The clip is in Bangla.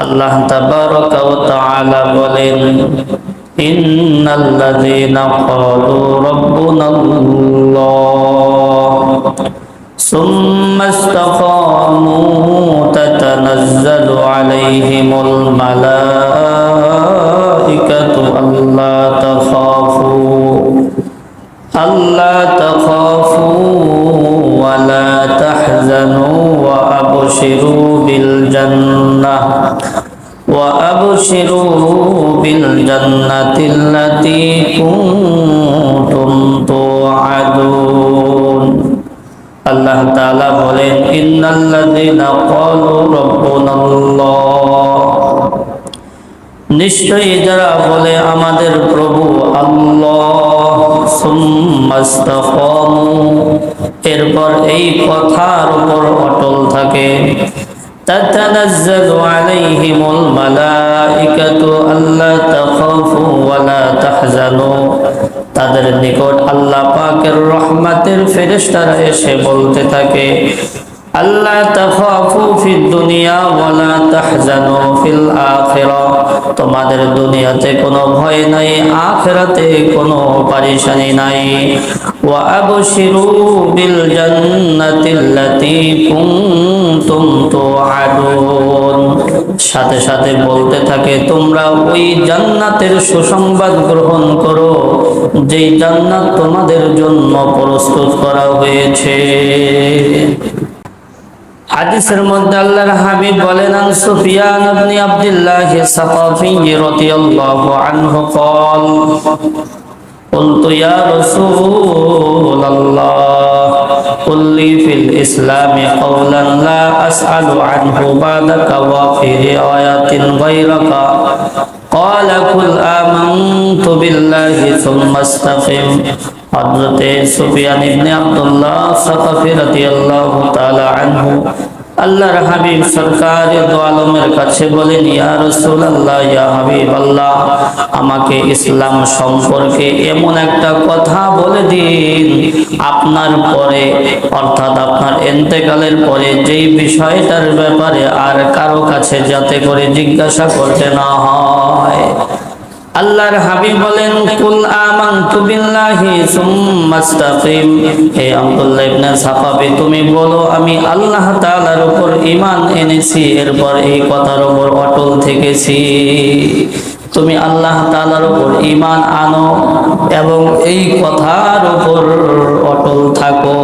আল্লাহ তাবারাকা ওয়া তাআলা বলেন, ইন্নাল্লাযীনা ক্বালু রাব্বুনাল্লাহ সুম্মা ইসতাকামু তাতানাজ্জালু আলাইহিমুল মালাইকাতু আল্লা তাখাফু ওয়া লা তাহজানু ওয়া আবশিরু বিল জান্নাতিল্লাতী কুনতুম তুআদুন। আল্লাহ তাআলা বলেন, ইন্নাল্লাযীনা ক্বালু রাব্বুনাল্লাহ, নিশ্চয়ই যারা বলে আমাদের প্রভু আল্লাহ, সুম্মা ইসতাকামু, এরপর এই কথার উপর অটল থাকে, তাতানাজ্জালু আলাইহিমুল মালাইকাতু আল্লা তাখাফু ওয়া লা তাহজানু, তাদের নিকট আল্লাহ পাকের রহমতের ফেরেশতারা এসে বলতে থাকে, আল্লা তাখাফু ফিদ দুনিয়া ওয়া লা তাহজানু ফিল আখিরাহ, তোমাদের দুনিয়াতে কোনো ভয় নাই, আখিরাতে কোনো পরেশানি নাই। ওয়া আবশিরু বিল জান্নাতিল্লাতী কুনতুম তুআদুন, সাথে সাথে বলতে থাকে, তোমরা ওই জান্নাতের সুসংবাদ গ্রহণ করো যেই জান্নাত তোমাদের জন্য প্রস্তুত করা হয়েছে। হাদিসের মধ্যে আল্লাহর হাবিব বলেন, আন সুফিয়ান ইবনে আব্দুল্লাহ সাকাফি রাদিয়াল্লাহু আনহু قال قلت يا رسول الله قل لي في الإسلام قولا لا أسأل عنه بعدك وفي رواية غيرك قال قل آمنت بالله ثم استقم। হযরত সুফিয়ান ইবনে আব্দুল্লাহ সাকাফি রাদিয়াল্লাহু তাআলা আনহু আল্লাহর হাবিব সরকারে দো আলমের কাছে বলেন, ইয়া রাসূলুল্লাহ, ইয়া হাবিবাল্লাহ, আমাকে ইসলাম সম্পর্কে এমন একটা কথা বলে দিন আপনার পরে, অর্থাৎ আপনার ইন্তেকালের পরে যেই বিষয়টার ব্যাপারে আর কারো কাছে যাতে করে জিজ্ঞাসা করতে না হয়। আল্লাহর হাবিব বলেন, কুল আমানতু বিল্লাহি সুম্মা ইসতাকিম, হে আব্দুল্লাহ ইবনে সাকাফি, তুমি বলো আমি আল্লাহ তাআলার উপর ঈমান এনেছি, এরপর এই কথার উপর অটল থেকেছি। তুমি আল্লাহ তাআলার উপর ঈমান আনো এবং এই কথার উপর অটল থাকো।